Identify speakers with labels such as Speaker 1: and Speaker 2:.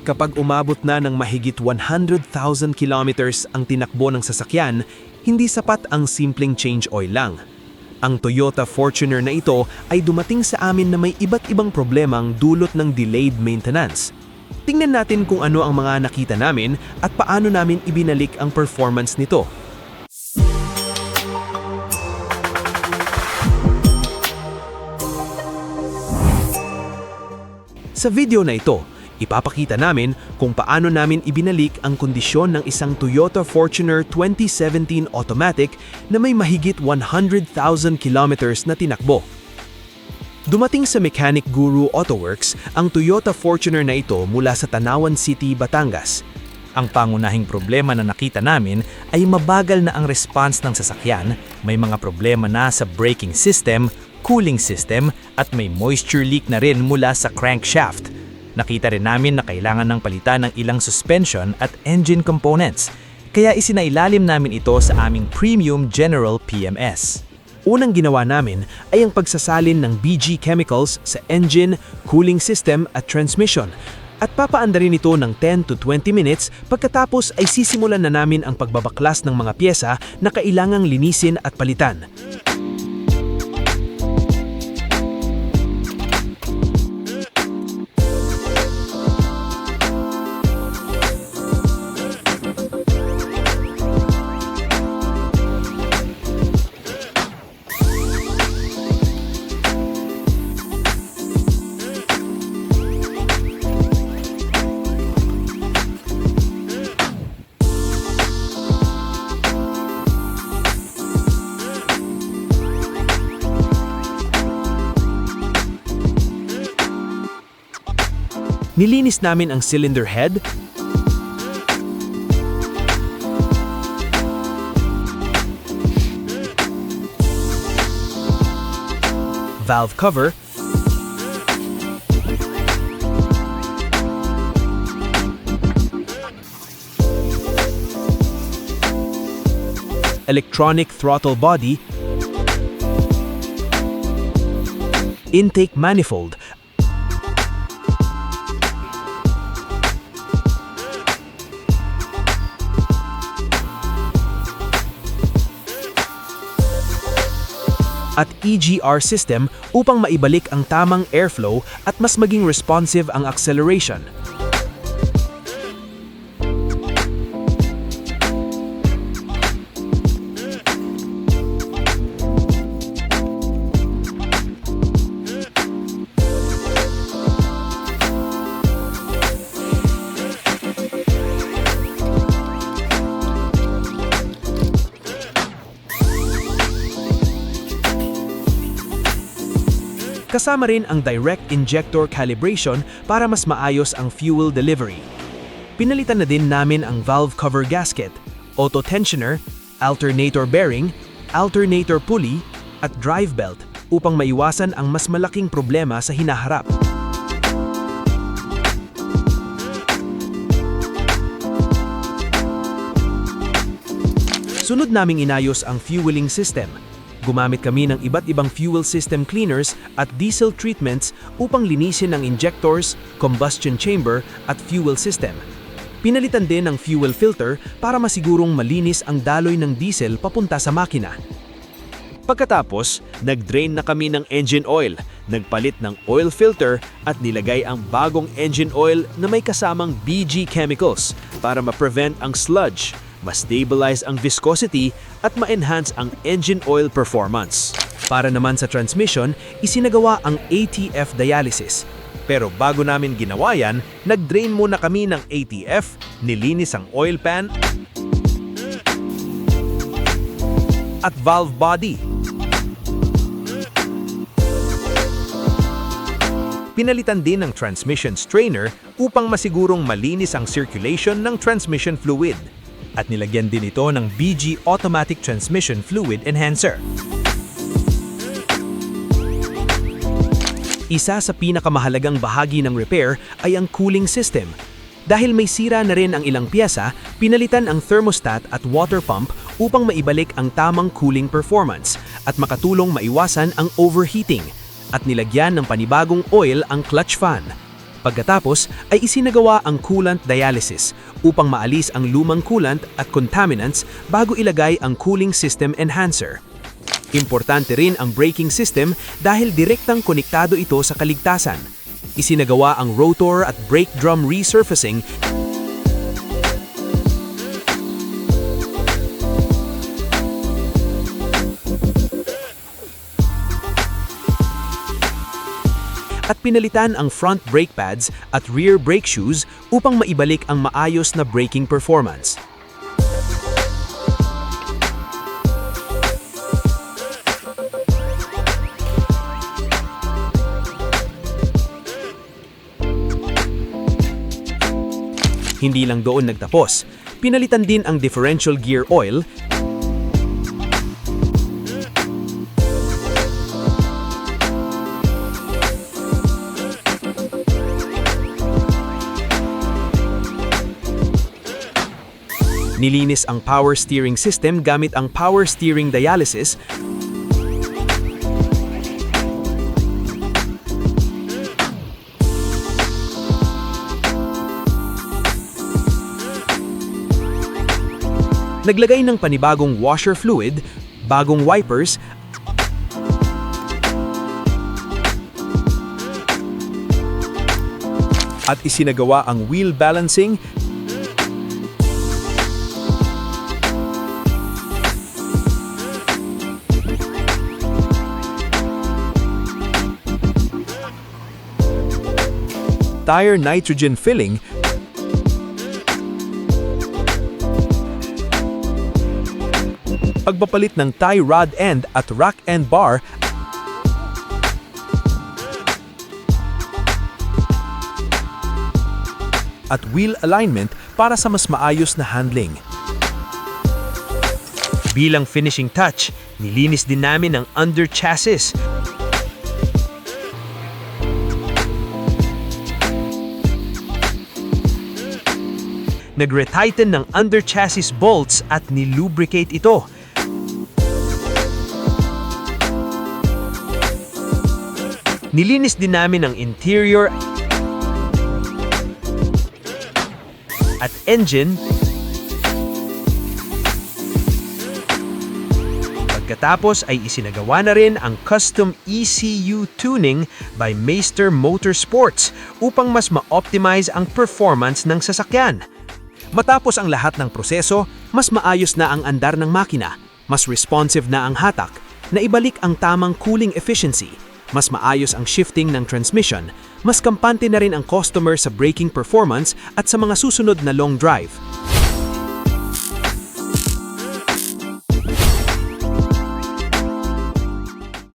Speaker 1: Kapag umabot na ng mahigit 100,000 kilometers ang tinakbo ng sasakyan, hindi sapat ang simpleng change oil lang. Ang Toyota Fortuner na ito ay dumating sa amin na may iba't ibang problemang dulot ng delayed maintenance. Tingnan natin kung ano ang mga nakita namin at paano namin ibinalik ang performance nito. Sa video na ito, ipapakita namin kung paano namin ibinalik ang kondisyon ng isang Toyota Fortuner 2017 automatic na may mahigit 100,000 kilometers na tinakbo. Dumating sa Mechanic Guru Autoworks ang Toyota Fortuner na ito mula sa Tanawan City, Batangas. Ang pangunahing problema na nakita namin ay mabagal na ang response ng sasakyan, may mga problema na sa braking system, cooling system at may moisture leak na rin mula sa crankshaft. Nakita rin namin na kailangan ng palitan ng ilang suspension at engine components, kaya isinailalim namin ito sa aming Premium General PMS. Unang ginawa namin ay ang pagsasalin ng BG chemicals sa engine, cooling system at transmission, at papaanda rin ito ng 10 to 20 minutes pagkatapos ay sisimulan na namin ang pagbabaklas ng mga pyesa na kailangang linisin at palitan. Nilinis namin ang cylinder head, valve cover, electronic throttle body, intake manifold, at EGR system upang maibalik ang tamang airflow at mas maging responsive ang acceleration. Kasama rin ang direct injector calibration para mas maayos ang fuel delivery. Pinalitan na din namin ang valve cover gasket, auto tensioner, alternator bearing, alternator pulley, at drive belt upang maiwasan ang mas malaking problema sa hinaharap. Sunod naming inayos ang fueling system. Gumamit kami ng iba't ibang fuel system cleaners at diesel treatments upang linisin ang injectors, combustion chamber at fuel system. Pinalitan din ang fuel filter para masigurong malinis ang daloy ng diesel papunta sa makina. Pagkatapos, nag-drain na kami ng engine oil, nagpalit ng oil filter at nilagay ang bagong engine oil na may kasamang BG chemicals para ma-prevent ang sludge, ma-stabilize ang viscosity at ma-enhance ang engine oil performance. Para naman sa transmission, isinagawa ang ATF dialysis. Pero bago namin ginawa yan, nag-drain muna kami ng ATF, nilinis ang oil pan at valve body. Pinalitan din ang transmission strainer upang masigurong malinis ang circulation ng transmission fluid. At nilagyan din ito ng BG Automatic Transmission Fluid Enhancer. Isa sa pinakamahalagang bahagi ng repair ay ang cooling system. Dahil may sira na rin ang ilang piyesa, pinalitan ang thermostat at water pump upang maibalik ang tamang cooling performance at makatulong maiwasan ang overheating. At nilagyan ng panibagong oil ang clutch fan. Pagkatapos ay isinagawa ang coolant dialysis upang maalis ang lumang coolant at contaminants bago ilagay ang cooling system enhancer. Importante rin ang braking system dahil direktang konektado ito sa kaligtasan. Isinagawa ang rotor at brake drum resurfacing at pinalitan ang front brake pads at rear brake shoes upang maibalik ang maayos na braking performance. Hindi lang doon nagtapos, pinalitan din ang differential gear oil, nilinis ang power steering system gamit ang power steering dialysis, naglagay ng panibagong washer fluid, bagong wipers, at isinagawa ang wheel balancing, tire nitrogen filling, pagpapalit ng tie rod end at rack end bar, at wheel alignment para sa mas maayos na handling. Bilang finishing touch, nilinis din namin ang under chassis. Nag-retighten ng under chassis bolts at nilubricate ito. Nilinis din namin ang interior at engine. Pagkatapos ay isinagawa na rin ang custom ECU tuning by Meister Motorsports upang mas ma-optimize ang performance ng sasakyan. Matapos ang lahat ng proseso, mas maayos na ang andar ng makina, mas responsive na ang hatak, naibalik ang tamang cooling efficiency, mas maayos ang shifting ng transmission, mas kampante na rin ang customer sa braking performance at sa mga susunod na long drive.